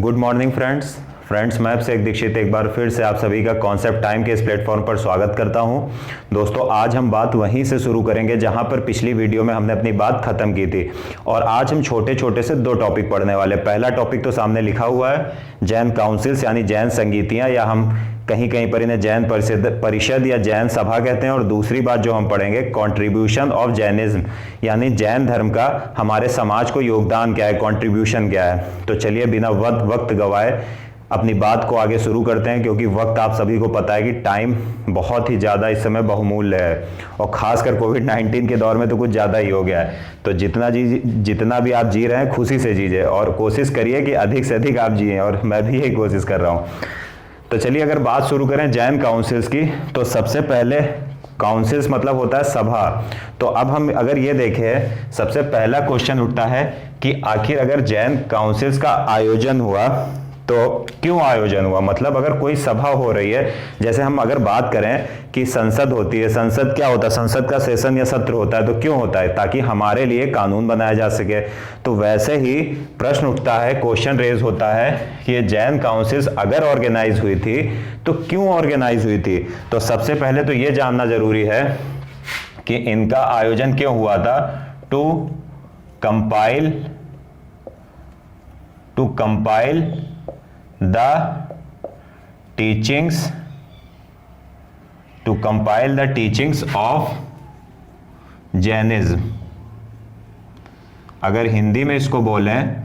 Good morning friends मैं अभिषेक दीक्षित एक बार फिर से आप सभी का कॉन्सेप्ट टाइम के इस प्लेटफॉर्म पर स्वागत करता हूं। दोस्तों आज हम बात वहीं से शुरू करेंगे जहां पर पिछली वीडियो में हमने अपनी बात खत्म की थी और आज हम छोटे छोटे से दो टॉपिक पढ़ने वाले। पहला टॉपिक तो सामने लिखा हुआ है, जैन काउंसिल्स यानी जैन संगीतियां, या हम कहीं कहीं पर इन्हें जैन परिषद या जैन सभा कहते हैं। और दूसरी बात जो हम पढ़ेंगे, कंट्रीब्यूशन ऑफ जैनिज्म, यानी जैन धर्म का हमारे समाज को योगदान क्या है, कंट्रीब्यूशन क्या है। तो चलिए बिना वक्त गवाए अपनी बात को आगे शुरू करते हैं, क्योंकि वक्त आप सभी को पता है कि टाइम बहुत ही ज़्यादा इस समय बहुमूल्य है और खासकर कोविड-19 के दौर में तो कुछ ज़्यादा ही हो गया है। तो जितना भी आप जी रहे हैं खुशी से जीजिए और कोशिश करिए कि अधिक से अधिक आप जिए, और मैं भी यही कोशिश कर रहा हूँ। तो चलिए अगर बात शुरू करें जैन काउंसिल्स की, तो सबसे पहले काउंसिल्स मतलब होता है सभा। तो अब हम अगर ये देखें, सबसे पहला क्वेश्चन उठता है कि आखिर अगर जैन काउंसिल्स का आयोजन हुआ तो क्यों आयोजन हुआ। मतलब अगर कोई सभा हो रही है, जैसे हम अगर बात करें कि संसद होती है, संसद क्या होता है, संसद का सेशन या सत्र होता है, तो क्यों होता है, ताकि हमारे लिए कानून बनाया जा सके। तो वैसे ही प्रश्न उठता है, क्वेश्चन रेज होता है कि ये जैन काउंसिल्स अगर ऑर्गेनाइज हुई थी तो क्यों ऑर्गेनाइज हुई थी। तो सबसे पहले तो ये जानना जरूरी है कि इनका आयोजन क्यों हुआ था। To compile the teachings of Jainism। अगर हिंदी में इसको बोलें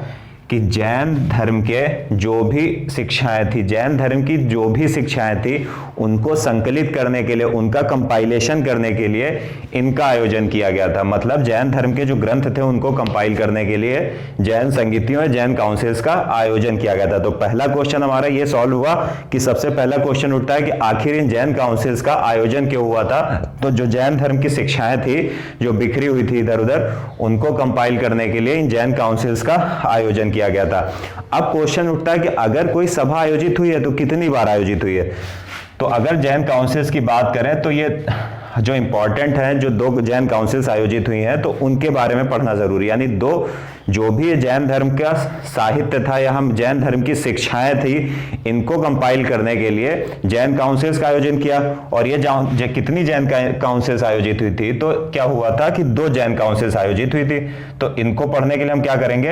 कि जैन धर्म के जो भी शिक्षाएं थी, जैन धर्म की जो भी शिक्षाएं थी, उनको संकलित करने के लिए, उनका कंपाइलेशन करने के लिए इनका आयोजन किया गया था। मतलब जैन धर्म के जो ग्रंथ थे उनको कंपाइल करने के लिए जैन संगीतियों, जैन काउंसिल्स का आयोजन किया गया था। तो पहला क्वेश्चन हमारा ये सॉल्व हुआ कि सबसे पहला क्वेश्चन उठता है कि आखिर इन जैन काउंसिल्स का आयोजन क्यों हुआ था। तो जो जैन धर्म की शिक्षाएं थी जो बिखरी हुई थी इधर उधर, उनको कंपाइल करने के लिए इन जैन काउंसिल्स का आयोजन किया गया था। अब क्वेश्चन उठता है कि अगर कोई सभा आयोजित हुई है तो कितनी बार आयोजित हुई है। तो अगर जैन काउंसिल्स की बात करें तो ये जो इंपॉर्टेंट है, जो दो जैन काउंसिल्स आयोजित हुई हैं, तो उनके बारे में पढ़ना जरूरी। यानी दो जो भी जैन धर्म का साहित्य था या हम जैन धर्म की शिक्षाएं थी, इनको कंपाइल करने के लिए जैन काउंसिल्स का आयोजन किया। और ये कितनी जैन काउंसिल्स आयोजित हुई थी, तो क्या हुआ था कि दो जैन काउंसिल्स आयोजित हुई थी। तो इनको पढ़ने के लिए हम क्या करेंगे,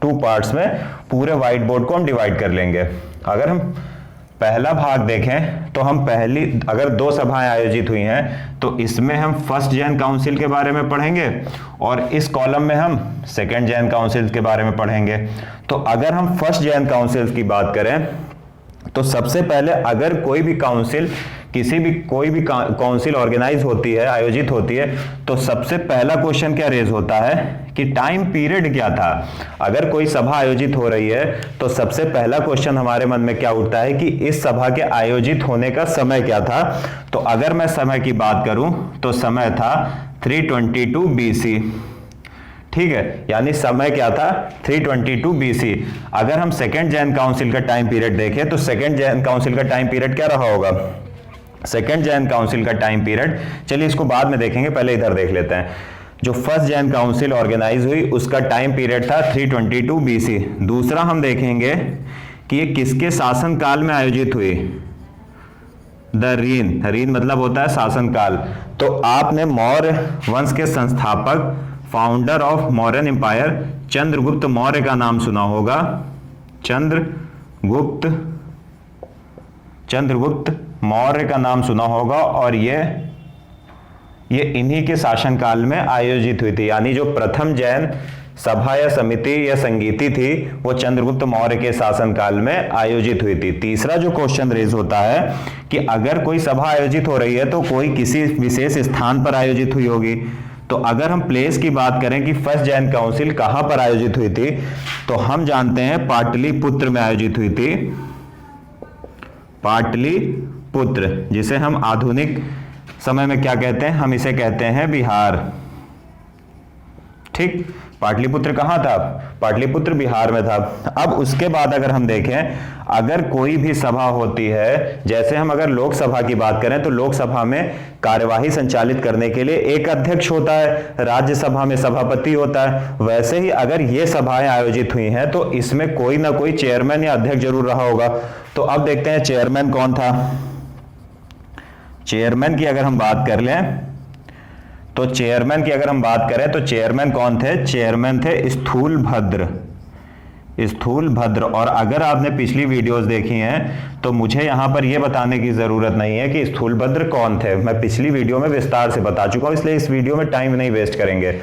टू पार्ट्स में पूरे व्हाइट बोर्ड को हम डिवाइड कर लेंगे। अगर हम पहला भाग देखें तो हम अगर दो सभाएं आयोजित हुई हैं तो इसमें हम फर्स्ट जैन काउंसिल के बारे में पढ़ेंगे और इस कॉलम में हम सेकंड जैन काउंसिल के बारे में पढ़ेंगे। तो अगर हम फर्स्ट जैन काउंसिल की बात करें तो सबसे पहले अगर कोई भी काउंसिल ऑर्गेनाइज होती है, आयोजित होती है, तो सबसे पहला क्वेश्चन क्या रेज होता है कि टाइम पीरियड क्या था। अगर कोई सभा आयोजित हो रही है तो सबसे पहला क्वेश्चन हमारे मन में क्या उठता है कि इस सभा के आयोजित होने का समय क्या था। तो अगर मैं समय की बात करूं तो समय था 322 BC। ठीक है, यानी समय क्या था, 322 BC। अगर हम सेकेंड जैन काउंसिल का टाइम पीरियड देखें तो सेकेंड जैन काउंसिल का टाइम पीरियड क्या रहा होगा। सेकेंड जैन काउंसिल का टाइम पीरियड, चलिए इसको बाद में देखेंगे, पहले इधर देख लेते हैं। जो फर्स्ट जैन काउंसिल ऑर्गेनाइज हुई उसका टाइम पीरियड था 322 BC। दूसरा हम देखेंगे कि ये किसके शासन काल में आयोजित हुई। द रीन मतलब होता है शासनकाल। तो आपने मौर्य वंश के संस्थापक, founder of Mauryan empire, Chandragupta Maurya का नाम सुना होगा। चंद्रगुप्त मौर्य का नाम सुना होगा और ये इन्हीं के शासनकाल में आयोजित हुई थी। यानी जो प्रथम जैन सभा या समिति या संगीति थी वो चंद्रगुप्त मौर्य के शासनकाल में आयोजित हुई थी। तीसरा जो क्वेश्चन रेज होता है कि अगर कोई सभा आयोजित हो रही है तो कोई किसी विशेष स्थान पर आयोजित हुई होगी। तो अगर हम प्लेस की बात करें कि फर्स्ट जैन काउंसिल कहां पर आयोजित हुई थी, तो हम जानते हैं पाटलिपुत्र में आयोजित हुई थी। पाटलिपुत्र, जिसे हम आधुनिक समय में क्या कहते हैं, हम इसे कहते हैं बिहार। ठीक, पाटलिपुत्र कहाँ था? पाटलिपुत्र बिहार में था। अब उसके बाद अगर हम देखें, अगर कोई भी सभा होती है, जैसे हम अगर लोकसभा की बात करें तो लोकसभा में कार्यवाही संचालित करने के लिए एक अध्यक्ष होता है, राज्यसभा में सभापति होता है। वैसे ही अगर ये सभाएं आयोजित हुई हैं तो इसमें कोई ना कोई चेयरमैन या अध्यक्ष जरूर रहा होगा। तो अब देखते हैं चेयरमैन कौन था। चेयरमैन की अगर हम बात कर लें तो चेयरमैन की अगर हम बात करें तो चेयरमैन कौन थे? चेयरमैन थे स्थूलभद्र। स्थूलभद्र। और अगर आपने पिछली वीडियोस देखी हैं तो मुझे यहां पर यह बताने की जरूरत नहीं है कि स्थूलभद्र कौन थे, मैं पिछली वीडियो में विस्तार से बता चुका हूं, इसलिए इस वीडियो में टाइम नहीं वेस्ट करेंगे।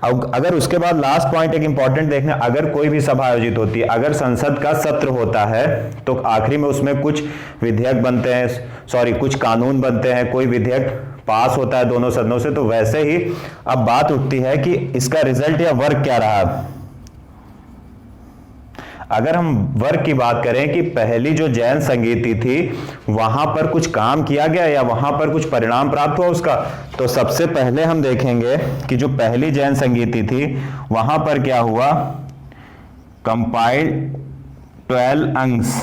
अब अगर उसके बाद लास्ट पॉइंट एक इंपॉर्टेंट देखना, अगर कोई भी सभा आयोजित होती है, अगर संसद का सत्र होता है तो आखिरी में उसमें कुछ विधेयक बनते हैं, कुछ कानून बनते हैं, कोई विधेयक पास होता है दोनों सदनों से। तो वैसे ही अब बात उठती है कि इसका रिजल्ट या वर्क क्या रहा। अगर हम वर्क की बात करें कि पहली जो जैन संगीति थी वहां पर कुछ काम किया गया या वहां पर कुछ परिणाम प्राप्त हुआ उसका, तो सबसे पहले हम देखेंगे कि जो पहली जैन संगीति थी वहां पर क्या हुआ, कंपाइल्ड 12 अंग्स,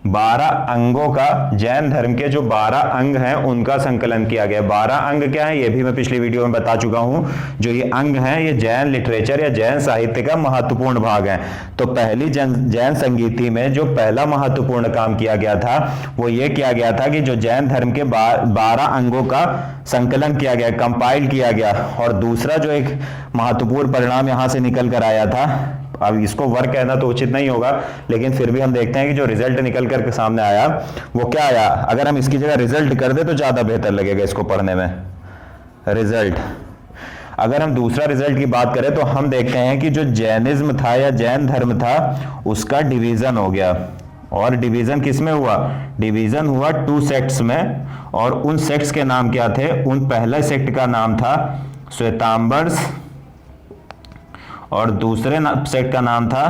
12 अंगों का, जैन धर्म के जो 12 अंग हैं उनका संकलन किया गया। 12 अंग क्या है ये भी मैं पिछली वीडियो में बता चुका हूं। जो ये अंग हैं ये जैन लिटरेचर या जैन साहित्य का महत्वपूर्ण भाग है। तो पहली जैन संगीति में जो पहला महत्वपूर्ण काम किया गया था वो ये किया गया था कि जो जैन धर्म के 12 अंगों का संकलन किया गया, कंपाइल किया गया। और दूसरा जो एक महत्वपूर्ण परिणाम यहां से निकल कर आया था, अब इसको वर्क कहना तो उचित नहीं होगा लेकिन फिर भी हम देखते हैं कि जो रिजल्ट निकल कर सामने आया वो क्या आया। अगर हम इसकी जगह रिजल्ट कर दे तो ज्यादा बेहतर लगेगा इसको पढ़ने में। रिजल्ट, अगर हम दूसरा रिजल्ट की बात करें तो हम देखते हैं कि जो जैनिज्म था या जैन धर्म था उसका डिवीजन हो गया। और डिवीजन किस में हुआ? डिवीजन हुआ 2 सेक्ट्स में। और उन सेक्ट्स के नाम क्या थे? उन पहले सेक्ट का नाम था श्वेतांबर्स और दूसरे सेक्ट का नाम था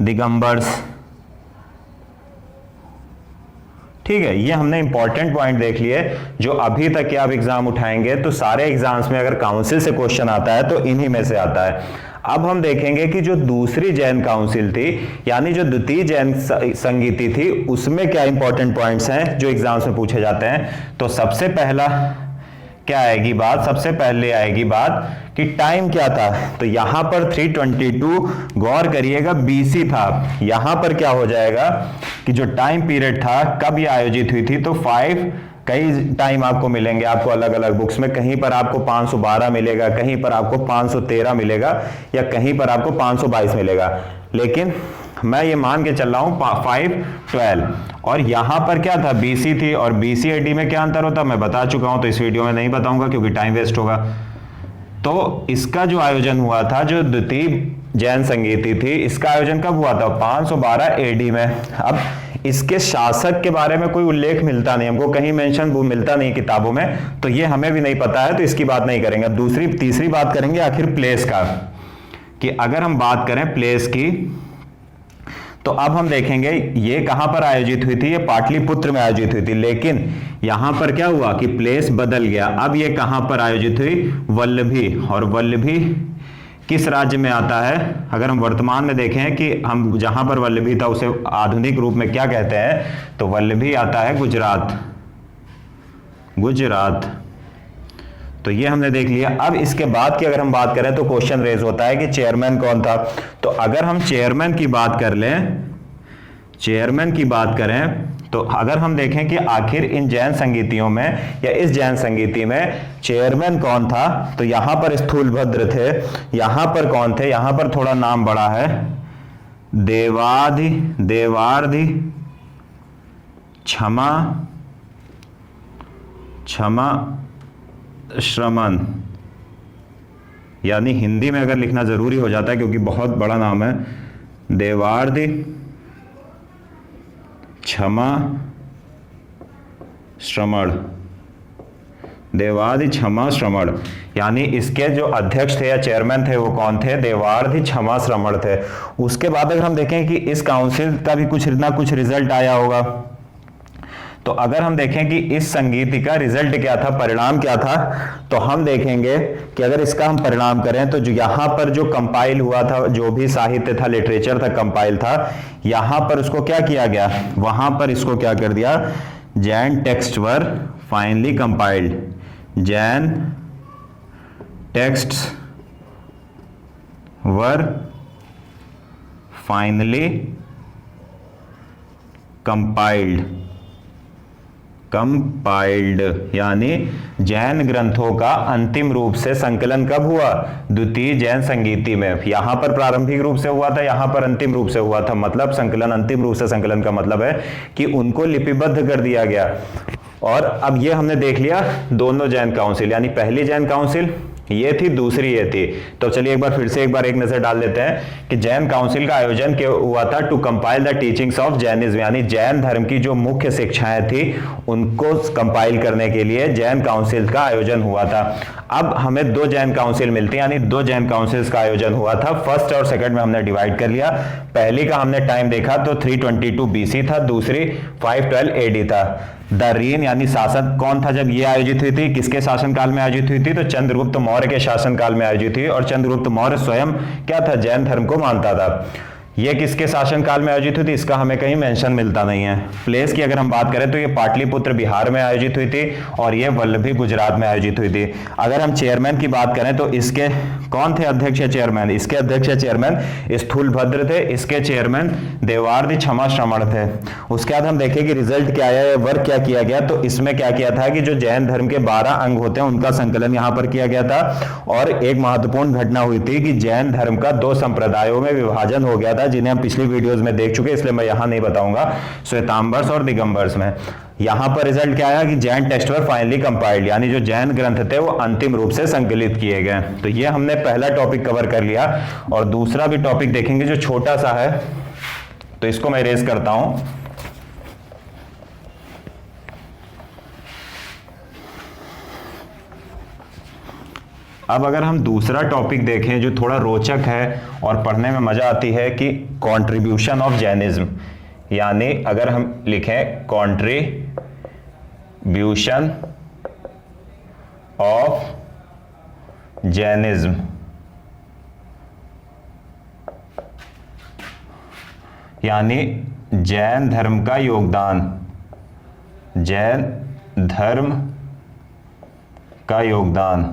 दिगंबर्स। ठीक है, ये हमने इंपॉर्टेंट पॉइंट देख लिए जो अभी तक के आप एग्जाम उठाएंगे तो सारे एग्जाम्स में अगर काउंसिल से क्वेश्चन आता है तो इन्हीं में से आता है। अब हम देखेंगे कि जो दूसरी जैन काउंसिल थी यानी जो द्वितीय जैन संगीति थी उसमें क्या इंपॉर्टेंट पॉइंट्स हैं जो एग्जाम्स में पूछे जाते हैं। तो सबसे पहला क्या आएगी बात? सबसे पहले आएगी बात कि टाइम क्या था। तो यहां पर 322 गौर करिएगा बीसी था। यहां पर क्या हो जाएगा कि जो टाइम पीरियड था कब ये आयोजित हुई थी, तो 5 कई टाइम आपको मिलेंगे आपको अलग अलग बुक्स में। कहीं पर आपको 512 मिलेगा, कहीं पर आपको 513 मिलेगा या कहीं पर आपको 522 मिलेगा। लेकिन मैं ये मान के चल रहा हूं 512। और यहां पर क्या था? बीसी थी। और बीसी एडी में क्या अंतर होता मैं बता चुका हूं तो इस वीडियो में नहीं बताऊंगा क्योंकि टाइम वेस्ट होगा। तो इसका जो आयोजन हुआ था, जो द्वितीय जैन संगीति थी, इसका आयोजन कब हुआ था? 512 एडी में। अब इसके शासक के बारे में कोई उल्लेख मिलता नहीं, हमको कहीं मेंशन मिलता नहीं किताबों में, तो ये हमें भी नहीं पता है तो इसकी बात नहीं करेंगे। अब तीसरी बात करेंगे आखिर प्लेस का, कि अगर हम बात करें प्लेस की तो अब हम देखेंगे ये कहां पर आयोजित हुई थी? ये पाटलिपुत्र में आयोजित हुई थी। लेकिन यहां पर क्या हुआ कि प्लेस बदल गया। अब ये कहां पर आयोजित हुई? वल्लभी। और वल्लभी किस राज्य में आता है? अगर हम वर्तमान में देखें कि हम जहां पर वल्लभी था उसे आधुनिक रूप में क्या कहते हैं, तो वल्लभी आता है गुजरात। गुजरात। तो ये हमने देख लिया। अब इसके बाद की अगर हम बात करें तो क्वेश्चन रेज होता है कि चेयरमैन कौन था। तो अगर हम चेयरमैन की बात कर लें, चेयरमैन की बात करें तो अगर हम देखें कि आखिर इन जैन संगीतियों में या इस जैन संगीति में चेयरमैन कौन था, तो यहां पर स्थूलभद्र थे। यहां पर कौन थे? यहां पर थोड़ा नाम बड़ा है, देवार्धि क्षमा श्रमण, यानी हिंदी में अगर लिखना जरूरी हो जाता है क्योंकि बहुत बड़ा नाम है, देवार्धि क्षमा श्रमण। देवार्धि क्षमा श्रमण, यानी इसके जो अध्यक्ष थे या चेयरमैन थे वो कौन थे? देवार्धि क्षमा श्रमण थे। उसके बाद अगर हम देखें कि इस काउंसिल का भी कुछ ना कुछ रिजल्ट आया होगा, तो अगर हम देखें कि इस संगीति का रिजल्ट क्या था, परिणाम क्या था, तो हम देखेंगे कि अगर इसका हम परिणाम करें तो जो यहां पर जो कंपाइल हुआ था, जो भी साहित्य था, लिटरेचर था, कंपाइल था, यहां पर उसको क्या किया गया, वहां पर इसको क्या कर दिया, जैन टेक्स्ट वर फाइनली कंपाइल्ड, जैन टेक्स्ट्स वर फाइनली कंपाइल्ड, यानी जैन ग्रंथों का अंतिम रूप से संकलन कब हुआ, द्वितीय जैन संगीति में। यहां पर प्रारंभिक रूप से हुआ था, यहां पर अंतिम रूप से हुआ था, मतलब संकलन, अंतिम रूप से संकलन का मतलब है कि उनको लिपिबद्ध कर दिया गया। और अब ये हमने देख लिया दोनों जैन काउंसिल, यानी पहली जैन काउंसिल ये थी, दूसरी ये थी। तो चलिए एक बार फिर से एक नजर डाल लेते हैं कि जैन काउंसिल का आयोजन क्या हुआ था, to compile the teachings of Jainism, यानी जैन धर्म की जो मुख्य शिक्षाएं थी उनको कंपाइल करने के लिए जैन काउंसिल का आयोजन हुआ था। अब हमें दो जैन काउंसिल मिलती है, यानी दो जैन काउंसिल्स का आयोजन हुआ था। फर्स्ट और सेकंड में हमने डिवाइड कर लिया। पहली का हमने टाइम देखा तो 322 बीसी था, दूसरी 512 एडी था। द रीन यानी शासन कौन था जब ये आयोजित हुई थी, किसके शासनकाल में आयोजित हुई थी, तो चंद्रगुप्त मौर्य के शासनकाल में आयोजित हुई। और चंद्रगुप्त मौर्य स्वयं क्या था, जैन धर्म को मानता था। ये किसके शासनकाल में आयोजित हुई थी, इसका हमें कहीं मेंशन मिलता नहीं है। प्लेस की अगर हम बात करें तो ये पाटलिपुत्र बिहार में आयोजित हुई थी और ये वल्लभी गुजरात में आयोजित हुई थी। अगर हम चेयरमैन की बात करें तो इसके कौन थे अध्यक्ष चेयरमैन, इसके अध्यक्ष चेयरमैन स्थूलभद्र थे, इसके चेयरमैन देवार्द क्षमा श्रमण थे। उसके बाद हम देखें कि रिजल्ट क्या आया, वर्क क्या किया गया, तो इसमें क्या किया था कि जो जैन धर्म के 12 अंग होते हैं उनका संकलन यहाँ पर किया गया था। और एक महत्वपूर्ण घटना हुई थी कि जैन धर्म का 2 संप्रदायों में विभाजन हो गया था, जिन्हें हम पिछली वीडियोस में देख चुके, इसलिए मैं यहां नहीं बताऊंगा, श्वेतांबर्स और दिगंबर्स में। यहां पर रिजल्ट क्या आया कि जैन टेक्स्ट वर फाइनली कंपाइल्ड, यानी जो जैन ग्रंथ थे वो अंतिम रूप से संकलित किए गए। तो ये हमने पहला टॉपिक कवर कर लिया। और दूसरा भी टॉपिक देखेंगे जो छोटा सा है, तो इसको मैं इरेज करता हूं। अब अगर हम दूसरा टॉपिक देखें जो थोड़ा रोचक है और पढ़ने में मजा आती है, कि कंट्रीब्यूशन ऑफ जैनिज्म, यानी अगर हम लिखें कंट्रीब्यूशन ऑफ जैनिज्म, यानी जैन धर्म का योगदान, जैन धर्म का योगदान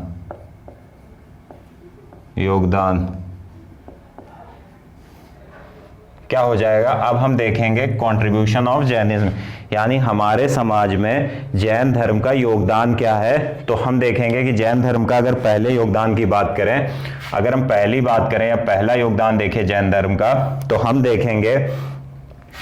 क्या हो जाएगा। अब हम देखेंगे कंट्रीब्यूशन ऑफ जैनिज्म, यानी हमारे समाज में जैन धर्म का योगदान क्या है। तो हम देखेंगे कि जैन धर्म का अगर पहले योगदान की बात करें, अगर हम पहली बात करें या पहला योगदान देखें जैन धर्म का, तो हम देखेंगे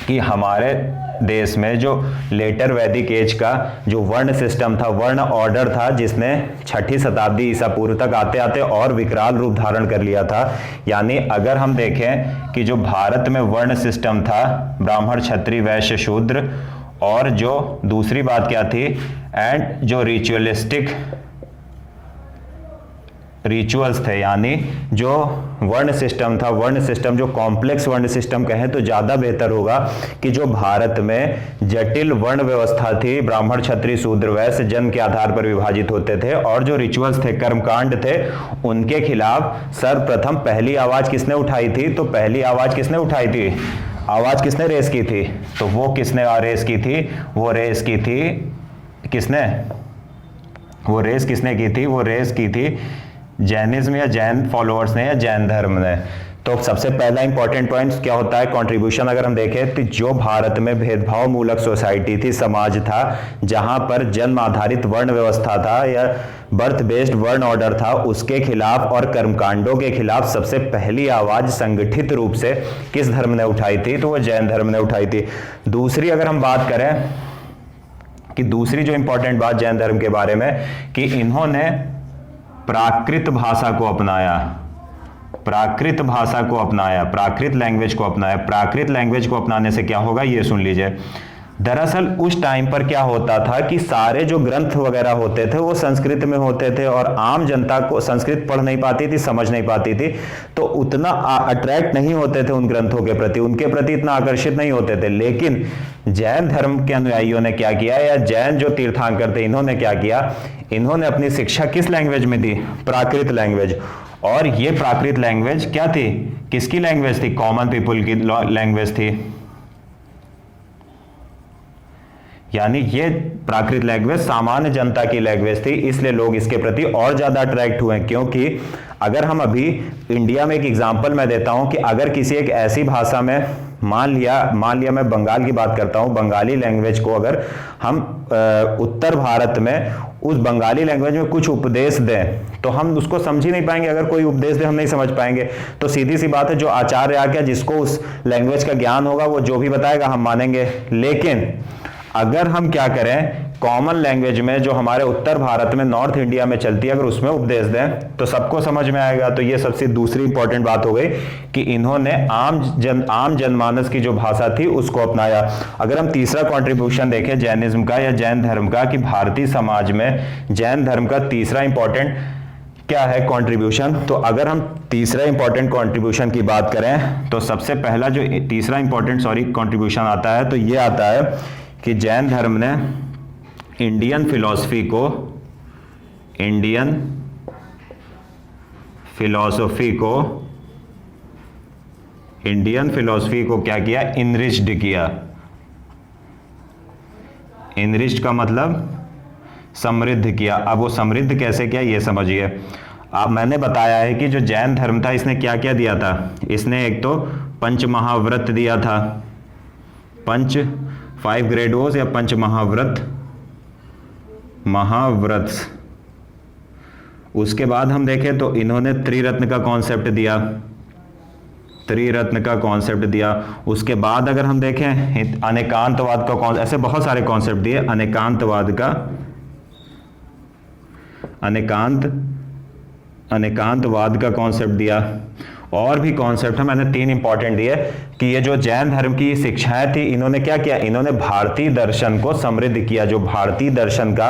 कि हमारे देश में जो लेटर वैदिक एज का जो वर्ण सिस्टम था, वर्ण ऑर्डर था, जिसने 6ठी शताब्दी ईसा पूर्व तक आते आते और विकराल रूप धारण कर लिया था। यानी अगर हम देखें कि जो भारत में वर्ण सिस्टम था, ब्राह्मण क्षत्रिय वैश्य शूद्र, और जो दूसरी बात क्या थी, एंड जो रिचुअल्स थे, यानी जो वर्ण सिस्टम था, वर्ण सिस्टम जो कॉम्प्लेक्स वर्ण सिस्टम कहें तो ज्यादा बेहतर होगा, कि जो भारत में जटिल वर्ण व्यवस्था थी, ब्राह्मण क्षत्रिय शूद्र वैश्य जन्म के आधार पर विभाजित होते थे, और जो रिचुअल्स थे, कर्मकांड थे, उनके खिलाफ सर्वप्रथम पहली आवाज किसने उठाई थी, तो पहली आवाज किसने उठाई थी, आवाज किसने रेस की थी, तो वो किसने रेस की थी, वो रेस की थी किसने, वो रेस किसने की थी, वो रेस की थी जैनिज्म या जैन फॉलोअर्स ने या जैन धर्म ने। तो सबसे पहला इंपॉर्टेंट पॉइंट क्या होता है कंट्रीब्यूशन, अगर हम देखें तो जो भारत में भेदभाव मूलक सोसाइटी थी, समाज था, जहां पर जन्म आधारित वर्ण व्यवस्था था या बर्थ बेस्ड वर्ण ऑर्डर था, उसके खिलाफ और कर्मकांडों के खिलाफ सबसे पहली आवाज संगठित रूप से किस धर्म ने उठाई थी, तो वो जैन धर्म ने उठाई थी। दूसरी अगर हम बात करें कि दूसरी जो इंपॉर्टेंट बात जैन धर्म के बारे में, कि इन्होंने प्राकृत भाषा को अपनाया, प्राकृत भाषा को अपनाया, प्राकृत लैंग्वेज को अपनाया। प्राकृत लैंग्वेज को अपनाने से क्या होगा, ये सुन लीजिए। दरअसल उस टाइम पर क्या होता था कि सारे जो ग्रंथ वगैरह होते थे वो संस्कृत में होते थे और आम जनता को संस्कृत पढ़ नहीं पाती थी, समझ नहीं पाती थी, तो उतना अट्रैक्ट नहीं होते थे उन ग्रंथों के प्रति, उनके प्रति इतना आकर्षित नहीं होते थे। लेकिन जैन धर्म के अनुयायियों ने क्या किया, या जैन जो तीर्थंकर थे इन्होंने क्या किया, इन्होंने अपनी शिक्षा किस लैंग्वेज में दी, प्राकृत लैंग्वेज। और ये प्राकृत लैंग्वेज क्या थी, किसकी लैंग्वेज थी, कॉमन पीपल की लैंग्वेज थी। यानी ये प्राकृत लैंग्वेज सामान्य जनता की लैंग्वेज थी, इसलिए लोग इसके प्रति और ज्यादा अट्रैक्ट हुए। क्योंकि अगर हम अभी इंडिया में एक एग्जांपल मैं देता हूं कि अगर किसी एक ऐसी भाषा में मान लिया मैं बंगाल की बात करता हूं, बंगाली लैंग्वेज को अगर हम उत्तर भारत में उस बंगाली लैंग्वेज में कुछ उपदेश दें तो हम उसको समझ ही नहीं पाएंगे। अगर कोई उपदेश दे हम नहीं समझ पाएंगे। तो सीधी सी बात है, जो आचार्य आके जिसको उस लैंग्वेज का ज्ञान होगा वो जो भी बताएगा हम मानेंगे। लेकिन अगर हम क्या करें, कॉमन लैंग्वेज में जो हमारे उत्तर भारत में, नॉर्थ इंडिया में चलती है, अगर उसमें उपदेश दें तो सबको समझ में आएगा। तो ये सबसे दूसरी इंपॉर्टेंट बात हो गई कि इन्होंने आम जनमानस की जो भाषा थी उसको अपनाया। अगर हम तीसरा कंट्रीब्यूशन देखें जैनिज्म का या जैन धर्म का, कि भारतीय समाज में जैन धर्म का तीसरा इंपॉर्टेंट क्या है कंट्रीब्यूशन, तो अगर हम तीसरा इंपॉर्टेंट कंट्रीब्यूशन की बात करें तो सबसे पहला जो तीसरा इंपॉर्टेंट कंट्रीब्यूशन आता है तो ये आता है कि जैन धर्म ने इंडियन फिलॉसफी को क्या किया, इनरिच्ड किया। इनरिच्ड का मतलब समृद्ध किया। अब वो समृद्ध कैसे किया ये समझिए। अब मैंने बताया है कि जो जैन धर्म था इसने क्या क्या दिया था, इसने एक तो पंच महाव्रत दिया था, 5 ग्रेड वॉज या पंच महाव्रत। उसके बाद हम देखें तो इन्होंने त्रिरत्न का कॉन्सेप्ट दिया। उसके बाद अगर हम देखें अनेकांतवाद का ऐसे बहुत सारे कॉन्सेप्ट दिए। अनेकांतवाद का कॉन्सेप्ट दिया। और भी कॉन्सेप्ट है, मैंने 3 इंपॉर्टेंट दिए कि ये जो जैन धर्म की शिक्षाएं थी इन्होंने क्या किया, इन्होंने भारतीय दर्शन को समृद्ध किया। जो भारतीय दर्शन का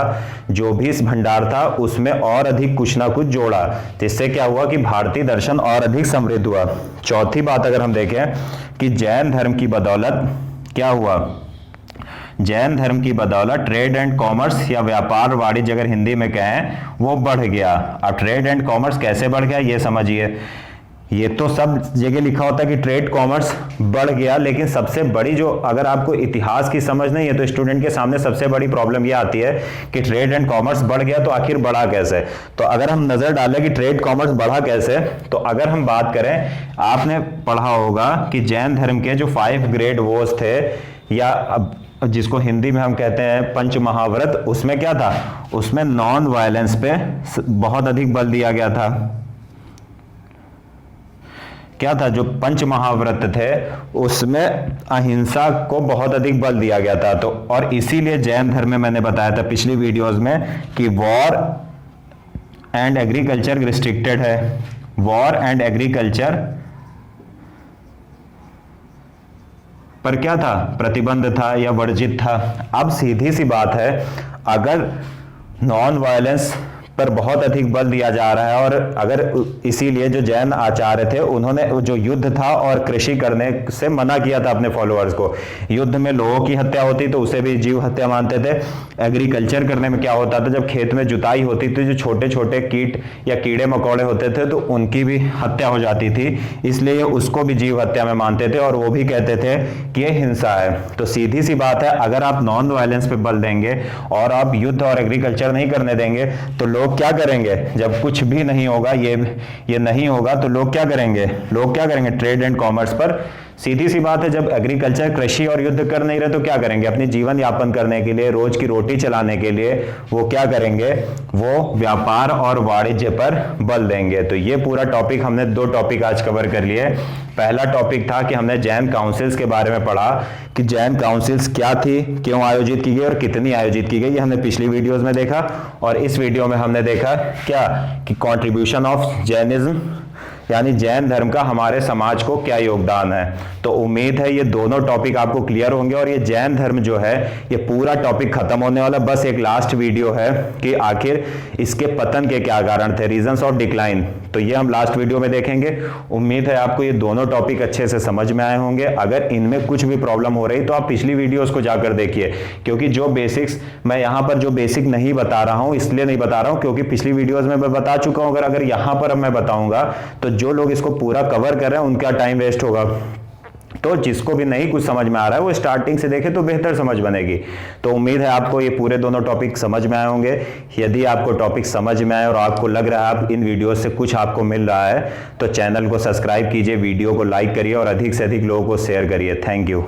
जो भी भंडार था उसमें और अधिक कुछ ना कुछ जोड़ा, जिससे क्या हुआ कि भारतीय दर्शन और अधिक समृद्ध हुआ। चौथी बात अगर हम देखें कि जैन धर्म की बदौलत क्या हुआ, जैन धर्म की बदौलत ट्रेड एंड कॉमर्स या व्यापार वाणिज्य अगर हिंदी में कहें वो बढ़ गया। अब ट्रेड एंड कॉमर्स कैसे बढ़ गया ये समझिए। ये तो सब जगह लिखा होता है कि ट्रेड कॉमर्स बढ़ गया, लेकिन सबसे बड़ी जो, अगर आपको इतिहास की समझ नहीं है तो स्टूडेंट के सामने सबसे बड़ी प्रॉब्लम ये आती है कि ट्रेड एंड कॉमर्स बढ़ गया तो आखिर बढ़ा कैसे। तो अगर हम नजर डालें कि ट्रेड कॉमर्स बढ़ा कैसे, तो अगर हम बात करें, आपने पढ़ा होगा कि जैन धर्म के जो 5 ग्रेड वॉज थे या अब जिसको हिंदी में हम कहते हैं पंच महाव्रत, उसमें क्या था, उसमें नॉन वायलेंस पे बहुत अधिक बल दिया गया था। क्या था, जो पंच महाव्रत थे उसमें अहिंसा को बहुत अधिक बल दिया गया था। तो और इसीलिए जैन धर्म में मैंने बताया था पिछली वीडियोस में कि वॉर एंड एग्रीकल्चर रिस्ट्रिक्टेड है, वॉर एंड एग्रीकल्चर पर क्या था, प्रतिबंध था या वर्जित था। अब सीधी सी बात है, अगर नॉन वायलेंस पर बहुत अधिक बल दिया जा रहा है और अगर इसीलिए जो जैन आचार्य थे उन्होंने जो युद्ध था और कृषि करने से मना किया था अपने फॉलोअर्स को। युद्ध में लोगों की हत्या होती तो उसे भी जीव हत्या मानते थे। एग्रीकल्चर करने में क्या होता था, जब खेत में जुताई होती थी जो छोटे छोटे कीट या कीड़े मकोड़े होते थे तो उनकी भी हत्या हो जाती थी, इसलिए उसको भी जीव हत्या में मानते थे और वो भी कहते थे कि ये हिंसा है। तो सीधी सी बात है, अगर आप नॉन वायलेंस पे बल देंगे और आप युद्ध और एग्रीकल्चर नहीं करने देंगे तो लोग क्या करेंगे, जब कुछ भी नहीं होगा, ये नहीं होगा तो लोग क्या करेंगे, ट्रेड एंड कॉमर्स पर। सीधी सी बात है, जब एग्रीकल्चर कृषि और युद्ध कर नहीं रहे तो क्या करेंगे, अपनी जीवन यापन करने के लिए, रोज की रोटी चलाने के लिए वो क्या करेंगे, वो व्यापार और वाणिज्य पर बल देंगे। तो ये पूरा टॉपिक हमने 2 टॉपिक आज कवर कर लिए। पहला टॉपिक था कि हमने जैन काउंसिल्स के बारे में पढ़ा कि जैन काउंसिल्स क्या थी, क्यों आयोजित की गई और कितनी आयोजित की गई, ये हमने पिछली वीडियोस में देखा। और इस वीडियो में हमने देखा क्या कि कंट्रीब्यूशन ऑफ जैनिज्म यानी जैन धर्म का हमारे समाज को क्या योगदान है। तो उम्मीद है ये दोनों टॉपिक आपको क्लियर होंगे और ये जैन धर्म जो है ये पूरा टॉपिक खत्म होने वाला, बस एक लास्ट वीडियो है कि आखिर इसके पतन के क्या कारण थे, रीजंस ऑफ डिक्लाइन। तो ये हम लास्ट वीडियो में देखेंगे। उम्मीद है आपको ये दोनों टॉपिक अच्छे से समझ में आए होंगे। अगर इनमें कुछ भी प्रॉब्लम हो रही तो आप पिछली वीडियोस को जाकर देखिए, क्योंकि जो बेसिक्स मैं यहाँ पर जो बेसिक नहीं बता रहा हूँ इसलिए नहीं बता रहा हूँ क्योंकि पिछली वीडियोस में मैं बता चुका हूँ। अगर यहाँ पर अब मैं बताऊंगा तो जो लोग इसको पूरा कवर कर रहे हैं उनका टाइम वेस्ट होगा। तो जिसको भी नहीं कुछ समझ में आ रहा है वो स्टार्टिंग से देखे तो बेहतर समझ बनेगी। तो उम्मीद है आपको ये पूरे दोनों टॉपिक समझ में आए होंगे। यदि आपको टॉपिक समझ में आए और आपको लग रहा है आप इन वीडियो से कुछ आपको मिल रहा है तो चैनल को सब्सक्राइब कीजिए, वीडियो को लाइक करिए और अधिक से अधिक लोगों को शेयर करिए। Thank you.